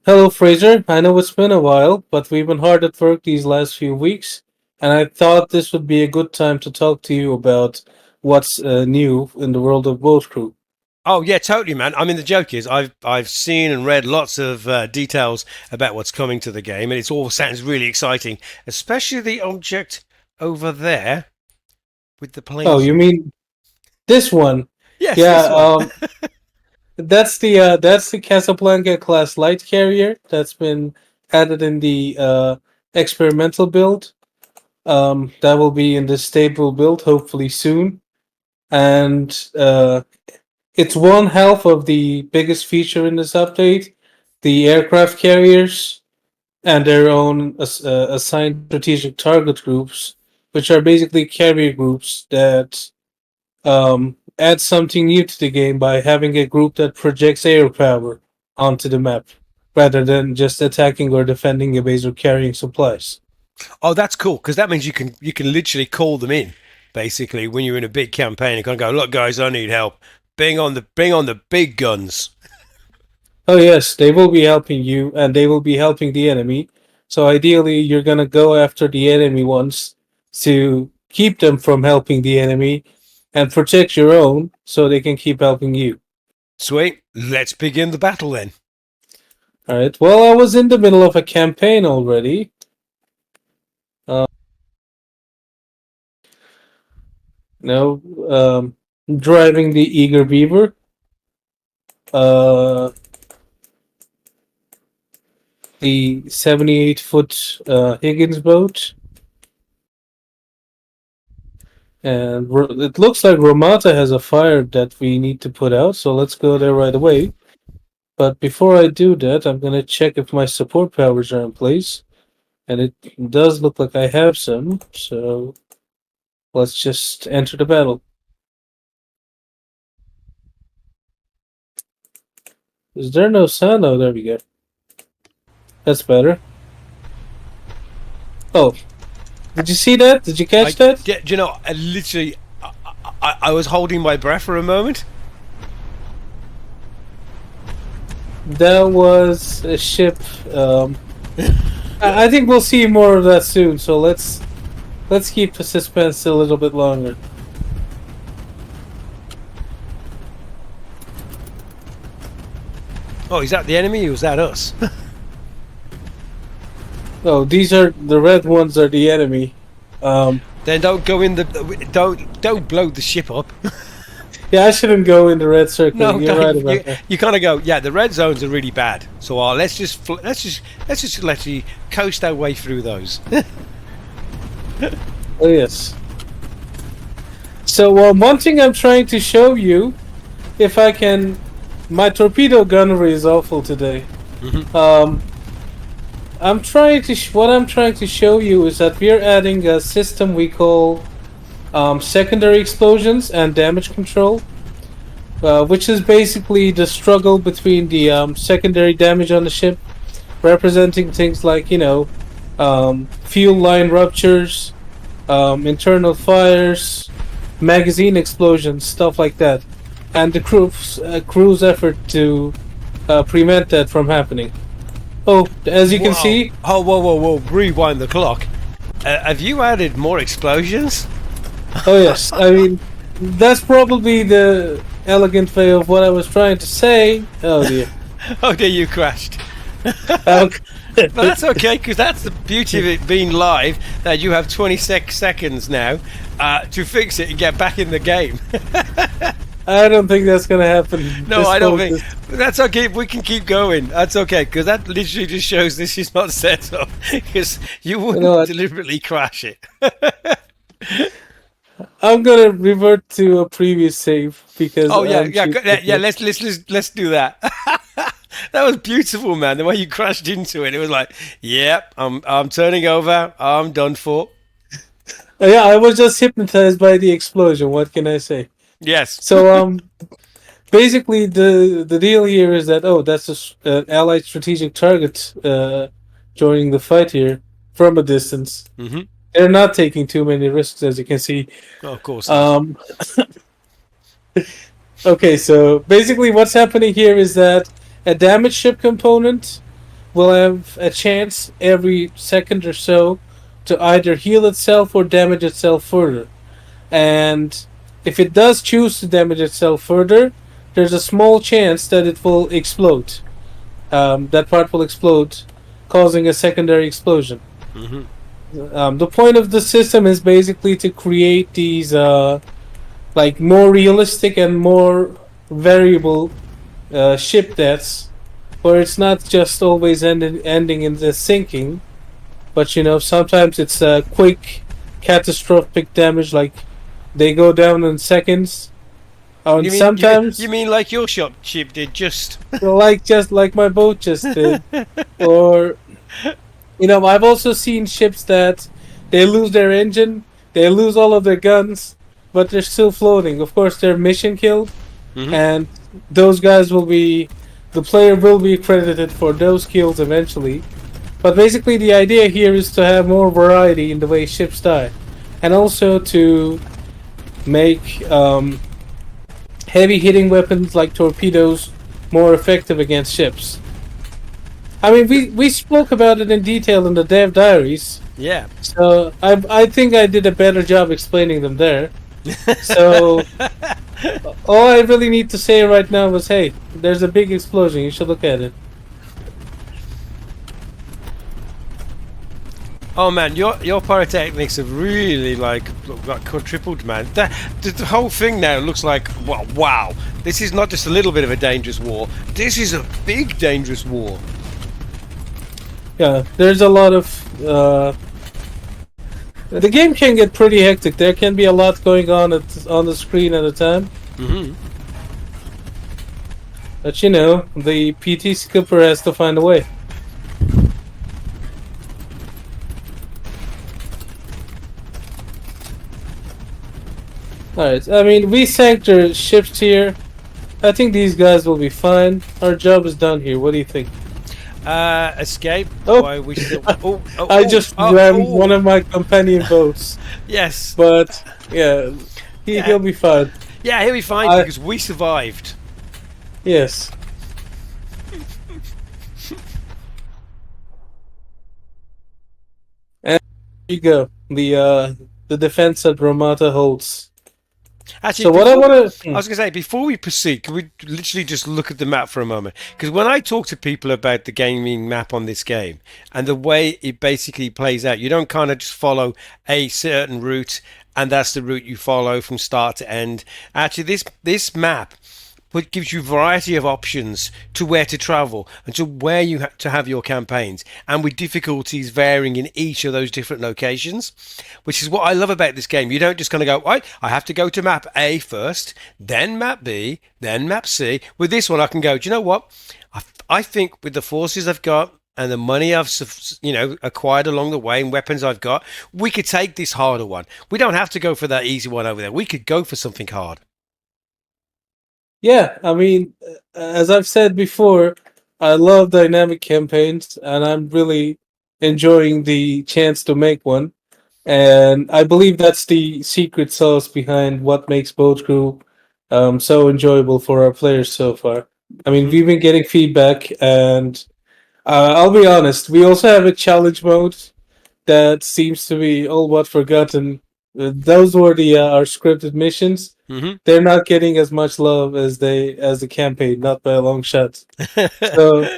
Hello, Fraser. I know it's been a while, but we've been hard at work these last few weeks, and I thought this would be a good time to talk to you about what's new in the world of Boat Crew. Oh yeah, totally, man. I mean, the joke is, I've seen and read lots of details about what's coming to the game, and it all sounds really exciting, especially the object over there with the Oh, planes. you mean this one? Yes, Yeah, this one. that's the Casablanca class light carrier that's been added in the experimental build. That will be in the stable build hopefully soon, and it's one half of the biggest feature in this update, the aircraft carriers and their own assigned strategic target groups, which are basically carrier groups that add something new to the game by having a group that projects air power onto the map rather than just attacking or defending a base or carrying supplies. Oh, that's cool because that means you can literally call them in, basically, when you're in a big campaign. You can go, look, guys, I need help. Bring on the big guns. Oh yes, they will be helping you and they will be helping the enemy. So ideally you're gonna go after the enemy ones to keep them from helping the enemy and protect your own so they can keep helping you. Sweet. Let's begin the battle then. Alright. Well, I was in the middle of a campaign already. Uh, no, driving the Eager Beaver. Uh, the 78-foot Higgins boat. And it looks like Romata has a fire that we need to put out, so let's go there right away. But before I do that, I'm going to check if my support powers are in place. And it does look like I have some, so let's just enter the battle. Is there no sound? Oh, there we go. That's better. Oh, did you see that? Did you catch that? Yeah, do you know, I literally, I was holding my breath for a moment. That was a ship. I think we'll see more of that soon. So let's keep the suspense a little bit longer. Oh, is that the enemy or is that us? Oh, these are the red ones. Are the enemy. Then don't go in the don't blow the ship up. Yeah, I shouldn't go in the red circle. No, You're right don't, about that. you kind of go. Yeah, the red zones are really bad. So let's just let you coast our way through those. Oh yes. So one thing I'm trying to show you, if I can, my torpedo gunnery is awful today. Um, what I'm trying to show you is that we're adding a system we call secondary explosions and damage control, which is basically the struggle between the secondary damage on the ship, representing things like fuel line ruptures, internal fires, magazine explosions, stuff like that, and the crew's effort to prevent that from happening. Oh, as you can Wow. see, Oh, whoa! Rewind the clock. Have you added more explosions? oh yes, I mean that's probably the elegant way of what I was trying to say. Oh dear. Oh dear, you crashed. Okay. But that's okay, because that's the beauty of it being live, that you have 26 seconds now to fix it and get back in the game. I don't think that's gonna happen. No, I don't think. That's okay, we can keep going. That's okay, because that literally just shows this is not set up, because you wouldn't know what? deliberately crash it. I'm gonna revert to a previous save because Oh yeah, I'm yeah, cheap. yeah. Let's do that. That was beautiful, man. The way you crashed into it, it was like, yep, I'm turning over. I'm done for. Yeah, I was just hypnotized by the explosion. What can I say? Yes. So basically the deal here is that that's an allied strategic target joining the fight here from a distance. Mm-hmm. They're not taking too many risks, as you can see. Oh, of course. Not. Okay, so basically what's happening here is that a damage ship component will have a chance every second or so to either heal itself or damage itself further. And if it does choose to damage itself further, there's a small chance that it will explode. That part will explode, causing a secondary explosion. The point of the system is basically to create these like more realistic and more variable ship deaths, where it's not just always ending in the sinking, but sometimes it's a quick catastrophic damage, like they go down in seconds. And sometimes you mean like your ship did, just like my boat just did. Or I've also seen ships that they lose their engine, they lose all of their guns, but they're still floating. Of course, they're mission killed, and those guys the player will be credited for those kills eventually. But basically, the idea here is to have more variety in the way ships die, and also to make heavy hitting weapons like torpedoes more effective against ships. I mean, we spoke about it in detail in the dev diaries. Yeah. So I think I did a better job explaining them there. So all I really need to say right now is, hey, there's a big explosion. You should look at it. Oh man, your pyrotechnics have really like quadrupled, man. The whole thing now looks like wow. This is not just a little bit of a dangerous war. This is a big dangerous war. Yeah, there's a lot of. The game can get pretty hectic. There can be a lot going on on the screen at a time. But the PT skipper has to find a way. Alright, I mean, we sank their ships here. I think these guys will be fine. Our job is done here. What do you think? Escape? Oh. Why are we still... I just rammed one of my companion boats. Yes. But, yeah, he'll be fine. Yeah, he'll be fine because we survived. Yes. And here you go. The defense at Ramata holds. Actually, so what I want I was going to say, before we proceed, can we literally just look at the map for a moment? Because when I talk to people about the gaming map on this game and the way it basically plays out, you don't kind of just follow a certain route and that's the route you follow from start to end. Actually, this map gives you a variety of options to where to travel and to where you have to have your campaigns, and with difficulties varying in each of those different locations, which is what I love about this game. You don't just kind of go, right, I have to go to map A first, then map B, then map C. With this one, I can go, do you know what? I think with the forces I've got and the money I've acquired along the way and weapons I've got, we could take this harder one. We don't have to go for that easy one over there. We could go for something hard. Yeah, I mean, as I've said before, I love dynamic campaigns, and I'm really enjoying the chance to make one. And I believe that's the secret sauce behind what makes Boat Crew so enjoyable for our players so far. I mean, we've been getting feedback, and I'll be honest, we also have a challenge mode that seems to be all but forgotten. Those were our scripted missions. They're not getting as much love as the campaign, not by a long shot. So,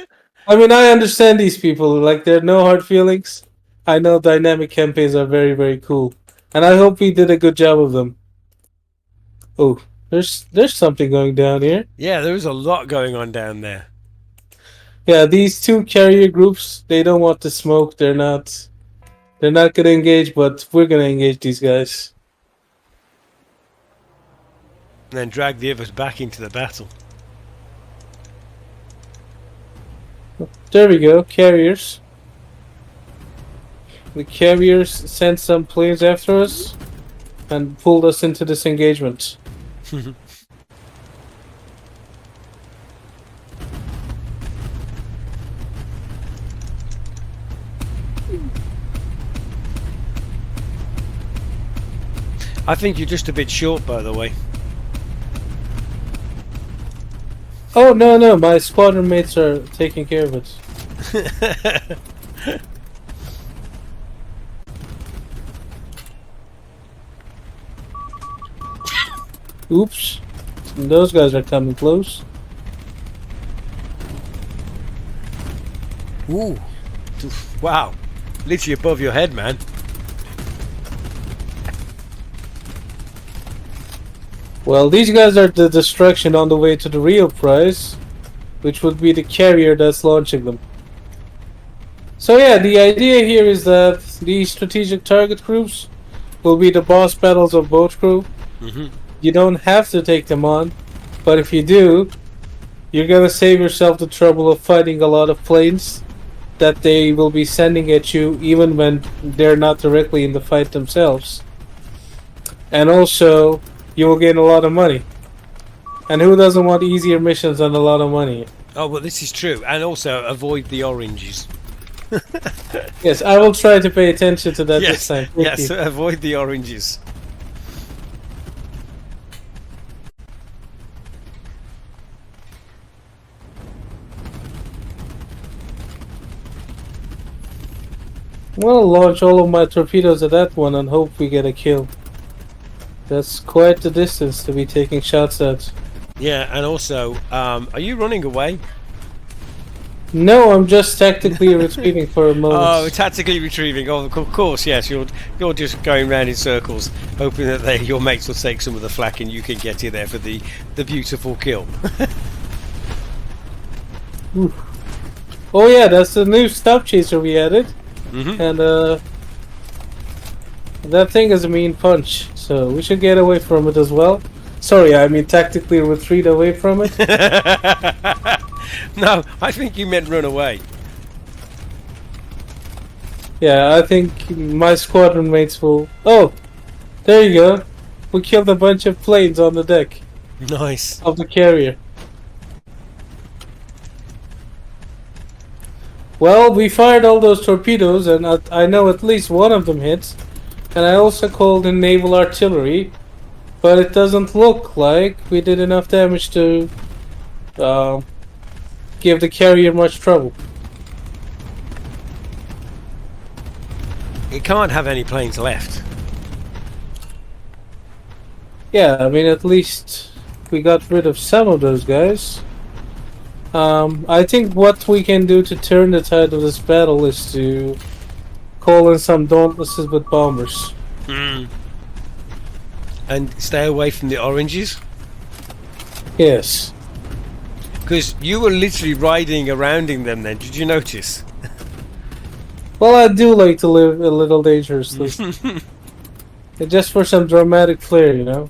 I mean, I understand these people. Like, there are no hard feelings. I know dynamic campaigns are very, very cool, and I hope we did a good job of them. Oh, there's something going down here. Yeah, there's a lot going on down there. Yeah, these two carrier groups, they don't want to smoke. They're not going to engage, but we're going to engage these guys. And then drag the others back into the battle. There we go, carriers. The carriers sent some planes after us and pulled us into this engagement. I think you're just a bit short, by the way. Oh, no, my squadron mates are taking care of it. Oops. Those guys are coming close. Ooh. Wow. Literally above your head, man. Well, these guys are the distraction on the way to the real prize, which would be the carrier that's launching them. So yeah, the idea here is that these strategic target groups will be the boss battles of boat crew. You don't have to take them on, but if you do, you're gonna save yourself the trouble of fighting a lot of planes that they will be sending at you even when they're not directly in the fight themselves. And also, you will gain a lot of money. And who doesn't want easier missions and a lot of money? Oh, well, this is true. And also, avoid the oranges. Yes, I will try to pay attention to that this time. Thank Yes, you. avoid the oranges. I'm gonna launch all of my torpedoes at that one and hope we get a kill. That's quite the distance to be taking shots at. Yeah, and also, are you running away? No, I'm just tactically retreating for a moment. Oh, tactically retrieving. Oh, of course, yes. You're just going round in circles, hoping that your mates will take some of the flak and you can get in there for the beautiful kill. Oh yeah, that's the new stop chaser we added. And that thing is a mean punch, so we should get away from it as well. Sorry, I mean tactically retreat away from it. No, I think you meant run away. Yeah, I think my squadron mates will... Oh! There you go. We killed a bunch of planes on the deck Nice. of the carrier. Well, we fired all those torpedoes and I know at least one of them hit. And I also called in naval artillery. But it doesn't look like we did enough damage to give the carrier much trouble. It can't have any planes left. Yeah, I mean at least we got rid of some of those guys. I think what we can do to turn the tide of this battle is to call in some dauntlesses with bombers. And stay away from the oranges. Yes. Because you were literally riding around in them then. Did you notice? Well, I do like to live a little dangerously. Just for some dramatic flair, you know?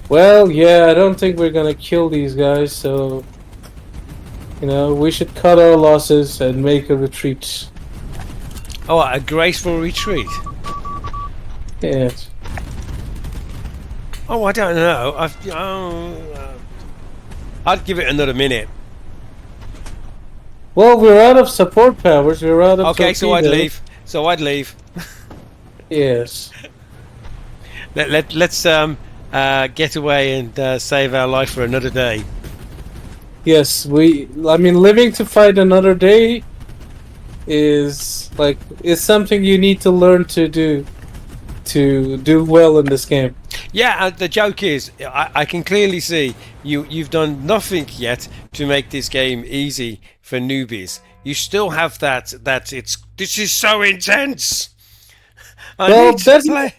Well, yeah, I don't think we're gonna kill these guys, so... You know, we should cut our losses and make a retreat. Oh, a graceful retreat. Yes. Oh, I don't know. I'd give it another minute. Well, we're out of support powers, we're out of Okay, so I'd torpedoes. leave. Yes. Let's get away and save our life for another day. Yes, I mean, living to fight another day is something you need to learn to do well in this game. Yeah, the joke is, I can clearly see you've done nothing yet to make this game easy for newbies. You still have that this is so intense. I need to play.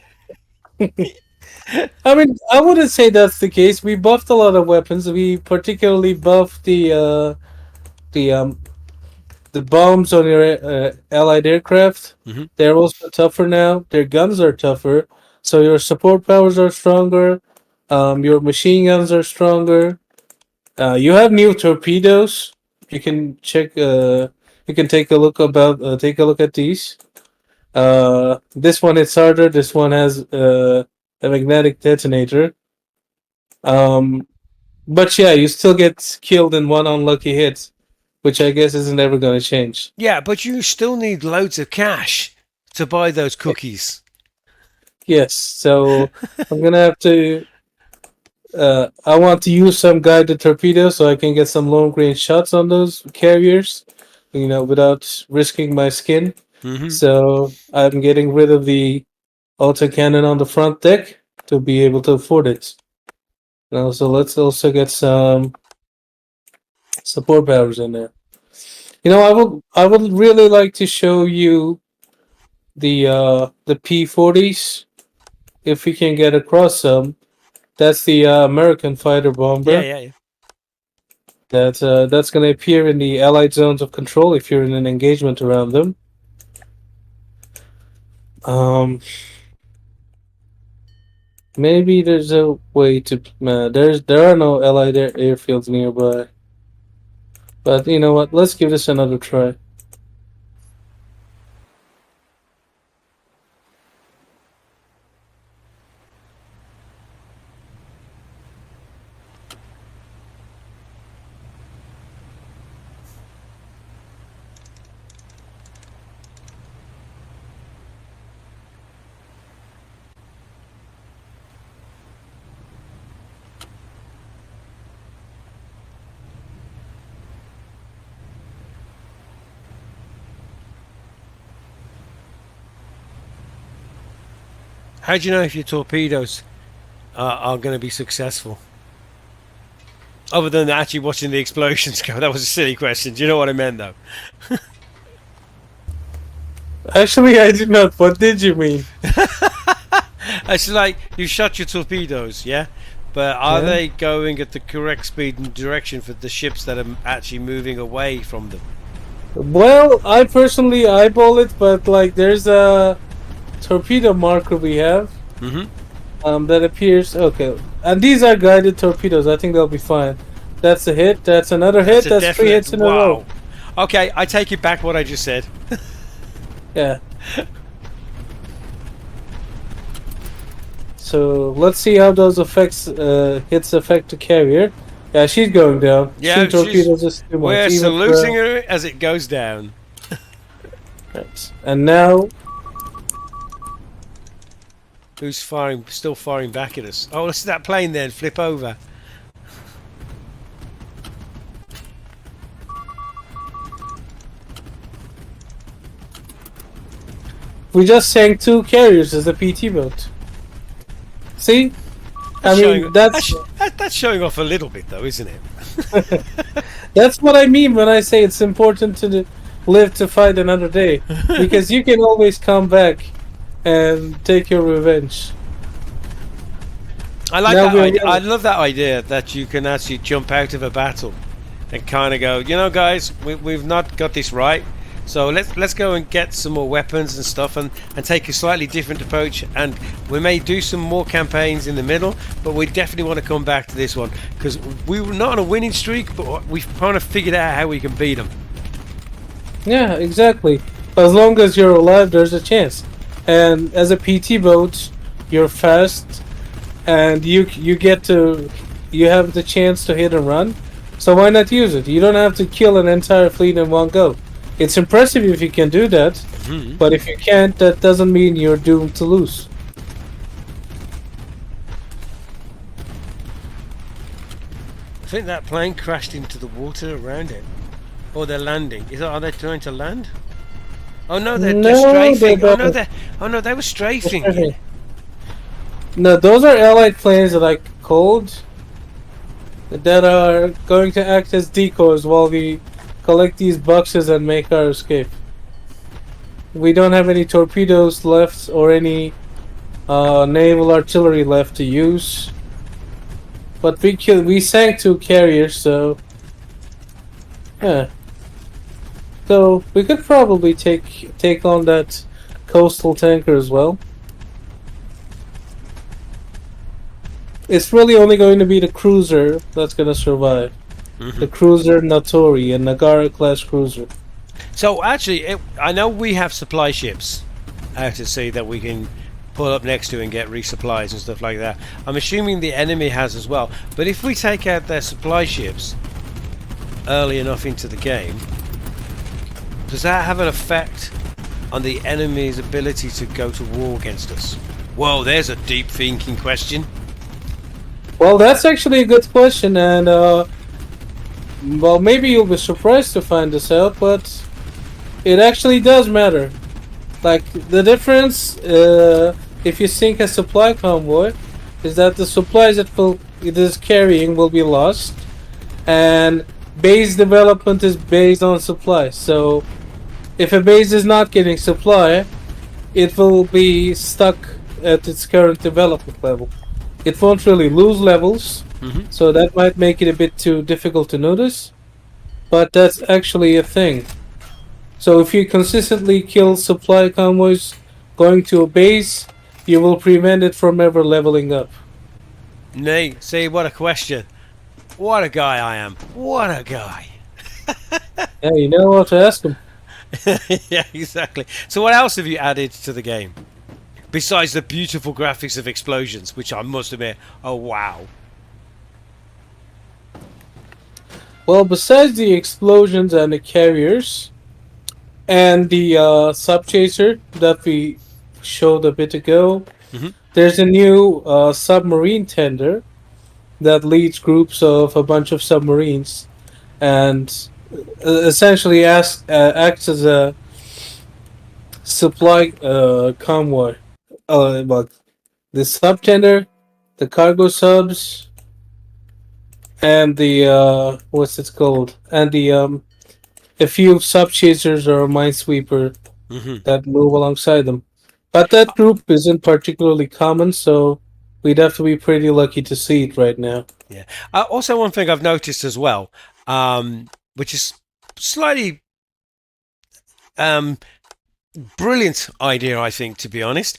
I mean, I wouldn't say that's the case. We buffed a lot of weapons. We particularly buffed the bombs on your allied aircraft. They're also tougher now. Their guns are tougher, so your support powers are stronger. Your machine guns are stronger. You have new torpedoes. You can check. You can take a look at these. This one hits harder. This one has a magnetic detonator. But yeah, you still get killed in one unlucky hit, which I guess isn't ever going to change. Yeah, but you still need loads of cash to buy those cookies. Yes, so I'm gonna have to I want to use some guided torpedoes so I can get some long range shots on those carriers, without risking my skin. Hmm. So I'm getting rid of the autocannon on the front deck to be able to afford it. So let's also get some support powers in there. I would really like to show you the P-40s if we can get across some. That's the American fighter Yeah, bomber. yeah, yeah. That's going to appear in the Allied zones of control if you're in an engagement around them. Um, Maybe there's a way to. There are no Allied airfields nearby. But you know what? Let's give this another try. How do you know if your torpedoes are going to be successful? Other than actually watching the explosions go. That was a silly question. Do you know what I meant, though? Actually, I did not. What did you mean? It's like you shot your torpedoes, yeah? But are Yeah. they going at the correct speed and direction for the ships that are actually moving away from them? Well, I personally eyeball it, but like there's a torpedo marker we have Mm-hmm. that appears. Okay, and these are guided torpedoes. I think they'll be fine. That's a hit. That's another hit. That's three hits in a row. Okay, I take it back what I just said. Yeah. So let's see how those hits affect the carrier. Yeah, she's going down. Yeah, Two torpedoes is too much. We're even saluting for- her as it goes down. Right. And now, Who's firing? Still firing back at us? Oh, let's see that plane then flip over. we just sank two carriers as a PT boat. See? That's showing off a little bit, though, isn't it? That's what I mean when I say it's important to live to fight another day, because you can always come back and take your revenge. I like Now that we're idea. really- I love that idea that you can actually jump out of a battle and kind of go, guys, we've not got this right. So let's go and get some more weapons and stuff and take a slightly different approach. And we may do some more campaigns in the middle, but we definitely want to come back to this one because we were not on a winning streak, but we've kind of figured out how we can beat them. Yeah, exactly. As long as you're alive, there's a chance. And as a PT boat, you're fast, and you have the chance to hit and run. So why not use it? You don't have to kill an entire fleet in one go. It's impressive if you can do that, Mm-hmm. but if you can't, that doesn't mean you're doomed to lose. I think that plane crashed into the water around it, or they're landing. Are they trying to land? Oh no, they're No, strafing. they're They were strafing. No, those are Allied planes that I called that are going to act as decoys while we collect these boxes and make our escape. We don't have any torpedoes left or any naval artillery left to use. But we sank two carriers, so yeah. So we could probably take on that coastal tanker as well. It's really only going to be the cruiser that's going to survive. Mhm. The cruiser Natori, a Nagara class cruiser. So actually, I know we have supply ships out at sea that we can pull up next to and get resupplies and stuff like that. I'm assuming the enemy has as well. But if we take out their supply ships early enough into the game, does that have an effect on the enemy's ability to go to war against us? Whoa, there's a deep thinking question. Well, that's actually a good question, and well, maybe you'll be surprised to find this out, but it actually does matter. Like the difference, if you sink a supply convoy, is that the supplies it is carrying will be lost, and base development is based on supply. So, if a base is not getting supply, it will be stuck at its current development level. It won't really lose levels, so that might make it a bit too difficult to notice, but that's actually a thing. So if you consistently kill supply convoys going to a base, you will prevent it from ever leveling up. Nate, see, what a question. What a guy I am. What a guy. Yeah, you know what to ask them. Yeah, exactly. So what else have you added to the game? Besides the beautiful graphics of explosions, which I must admit, oh wow. Well, besides the explosions and the carriers, and the sub chaser that we showed a bit ago, there's a new submarine tender that leads groups of a bunch of submarines and essentially acts as a supply convoy. Well, the sub tender, the cargo subs, and the what's it called? And the a few sub chasers or a minesweeper that move alongside them. But that group isn't particularly common, so we'd have to be pretty lucky to see it right now. Yeah. Also, one thing I've noticed as well, which is slightly brilliant idea, I think, to be honest.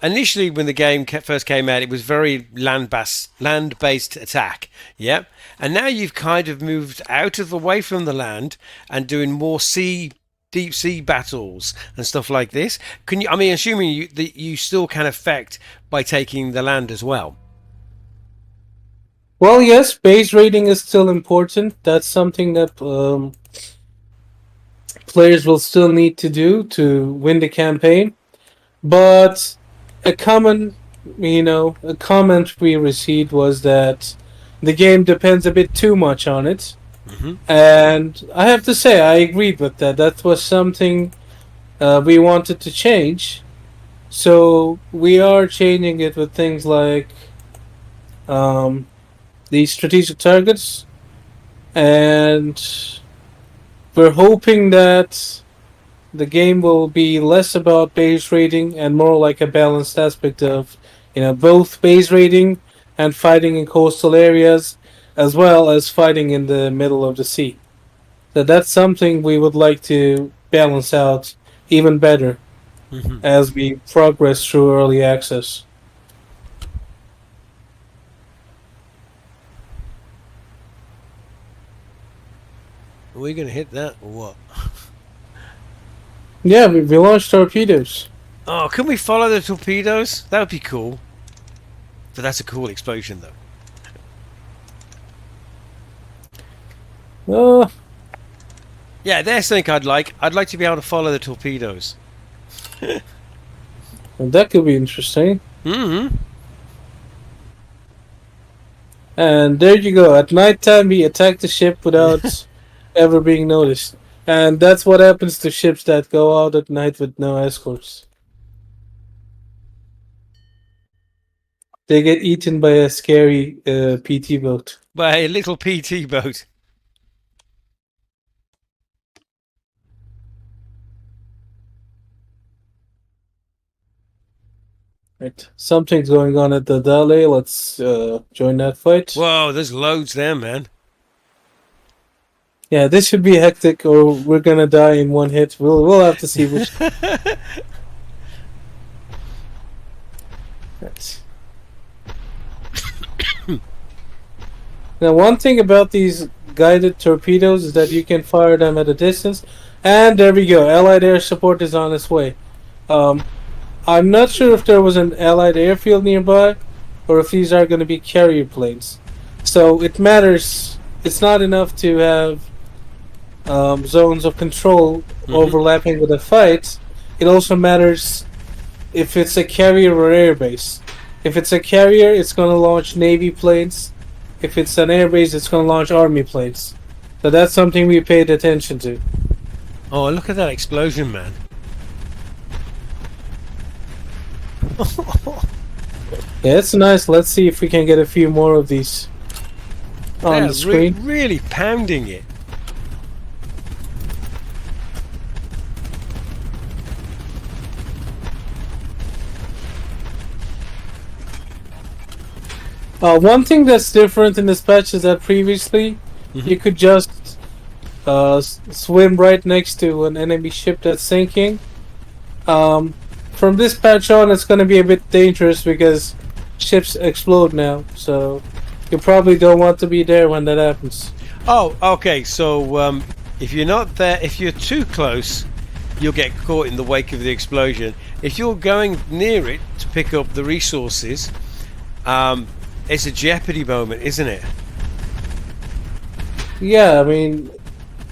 Initially, when the game first came out, it was very land-based attack. Yeah, and now you've kind of moved out of away from the land and doing more deep sea battles and stuff like this. Can you? I mean, assuming that you still can affect by taking the land as well. Well, yes, base raiding is still important. That's something that players will still need to do to win the campaign. But a common, a comment we received was that the game depends a bit too much on it. And I have to say, I agreed with that. That was something we wanted to change. So we are changing it with things like these strategic targets, and we're hoping that the game will be less about base raiding and more like a balanced aspect of, both base raiding and fighting in coastal areas, as well as fighting in the middle of the sea. So that's something we would like to balance out even better as we progress through early access. Are we going to hit that or what? Yeah, we launched torpedoes. Oh, can we follow the torpedoes? That would be cool. But that's a cool explosion, though. Yeah, there's something I'd like. I'd like to be able to follow the torpedoes. That could be interesting. And there you go. At nighttime, we attack the ship without ever being noticed. And that's what happens to ships that go out at night with no escorts. They get eaten by a scary PT boat. By a little PT boat. Right. Something's going on at the Dale. Let's join that fight. Whoa, there's loads there, man. Yeah, this should be hectic, or we're gonna die in one hit. We'll have to see which. Right. Now, one thing about these guided torpedoes is that you can fire them at a distance. And there we go. Allied air support is on its way. I'm not sure if there was an Allied airfield nearby, or if these are going to be carrier planes. So it matters. It's not enough to have zones of control overlapping with a fight. It also matters if it's a carrier or airbase. If it's a carrier, it's going to launch Navy planes. If it's an airbase, it's going to launch Army planes. So that's something we paid attention to. Oh, look at that explosion, man. Yeah, it's nice. Let's see if we can get a few more of these on the screen. Really pounding it. One thing that's different in this patch is that previously you could just swim right next to an enemy ship that's sinking. From this patch on, it's going to be a bit dangerous because ships explode now, so you probably don't want to be there when that happens. Oh, okay. So if you're not there, if you're too close, you'll get caught in the wake of the explosion. If you're going near it to pick up the resources, it's a jeopardy moment, isn't it? Yeah, I mean,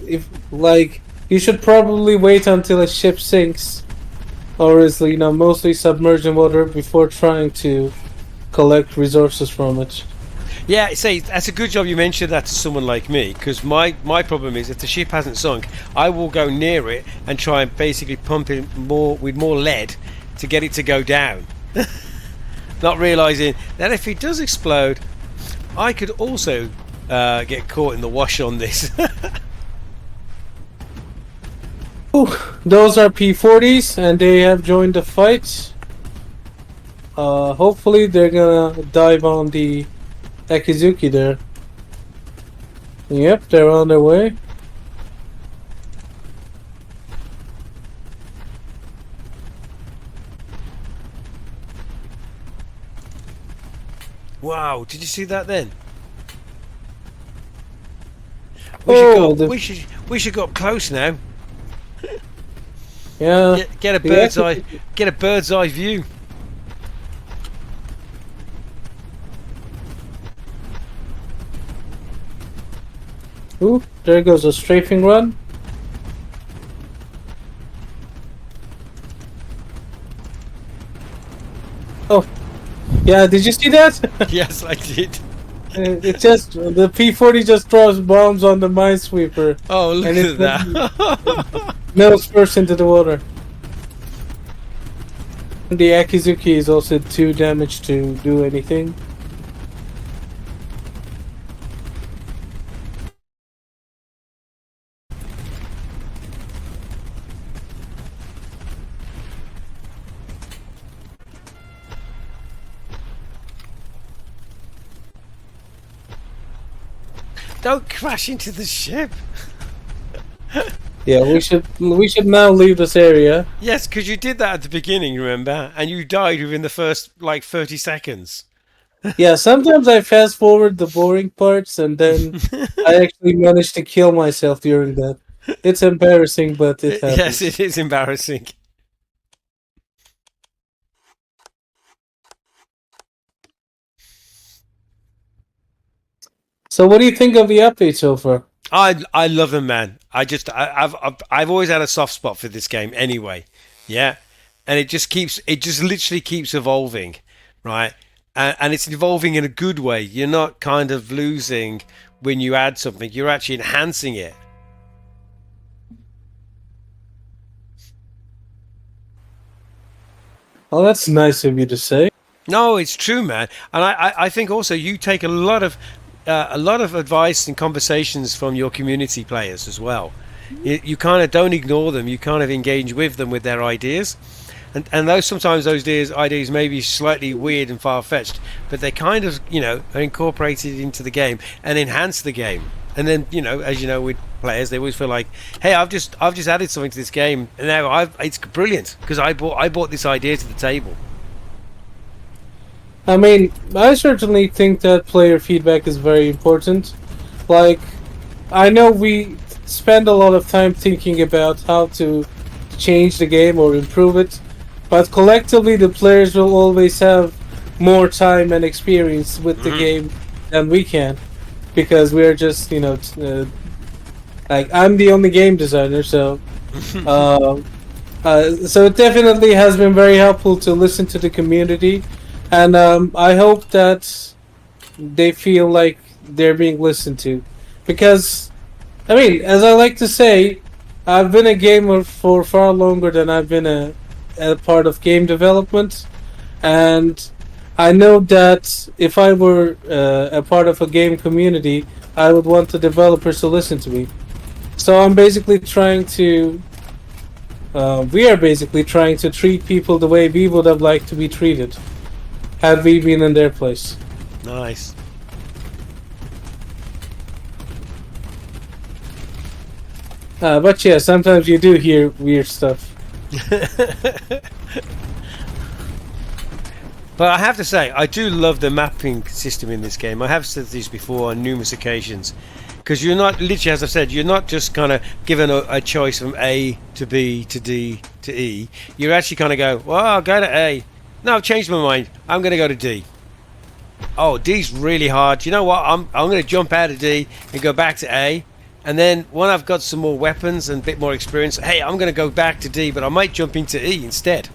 if you should probably wait until a ship sinks, or is mostly submerged in water before trying to collect resources from it. Yeah, say that's a good job you mentioned that to someone like me, because my problem is if the ship hasn't sunk, I will go near it and try and basically pump it with more lead to get it to go down. Not realising that if it does explode, I could also get caught in the wash on this. Ooh, those are P-40s, and they have joined the fight. Hopefully they're gonna dive on the Akizuki there. Yep, they're on their way. Wow, did you see that then? We should go up close now. Yeah. Get a bird's eye view. Ooh, there goes a strafing run. Oh, yeah, did you see that? Yes, I did. The P-40 just throws bombs on the minesweeper. Oh, look at that. Nose first into the water. The Akizuki is also too damaged to do anything. Don't crash into the ship. Yeah, we should now leave this area. Yes, because you did that at the beginning, remember? And you died within the first 30 seconds. Yeah, sometimes I fast forward the boring parts and then I actually manage to kill myself during that. It's embarrassing, but it happens. Yes, it is embarrassing. So what do you think of the update so far? I love them, man. I've always had a soft spot for this game anyway. Yeah. And it just literally keeps evolving, right? And it's evolving in a good way. You're not kind of losing when you add something. You're actually enhancing it. Oh, that's nice of you to say. No, it's true, man. And I think also you take a lot of advice and conversations from your community players as well. You kind of don't ignore them. You kind of engage with them with their ideas. And sometimes those ideas may be slightly weird and far-fetched, but they kind of, are incorporated into the game and enhance the game. And then, as you know, with players, they always feel like, hey, I've just added something to this game, and now it's brilliant because I brought this idea to the table. I mean, I certainly think that player feedback is very important. Like, I know we spend a lot of time thinking about how to change the game or improve it, but collectively the players will always have more time and experience with the game than we can, because we're just, like, I'm the only game designer, so so it definitely has been very helpful to listen to the community and I hope that they feel like they're being listened to, because I mean, as I like to say, I've been a gamer for far longer than I've been a part of game development, and I know that if I were a part of a game community, I would want the developers to listen to me. So I'm basically trying to. We are basically trying to treat people the way we would have liked to be treated had we been in their place. Nice. But yeah, sometimes you do hear weird stuff. But I have to say, I do love the mapping system in this game. I have said this before on numerous occasions. Because you're not, literally, as I've said, you're not just kind of given a choice from A to B to D to E. You actually kind of go, well, I'll go to A. No, I've changed my mind. I'm going to go to D. Oh, D's really hard. You know what? I'm going to jump out of D and go back to A. And then when I've got some more weapons and a bit more experience, hey, I'm going to go back to D, but I might jump into E instead.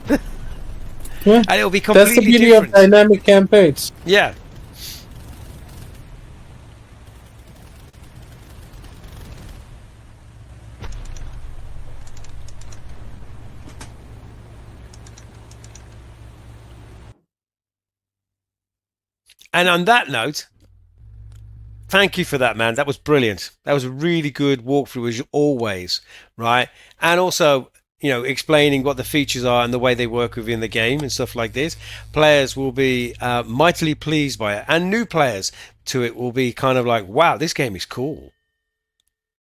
Yeah, and it'll be completely that's the beauty different. of dynamic campaigns. Yeah. And on that note, thank you for that, man. That was brilliant. That was a really good walkthrough as always, right? And also, you know, explaining what the features are and the way they work within the game and stuff like this. Players will be mightily pleased by it, and new players to it will be kind of like, wow, this game is cool.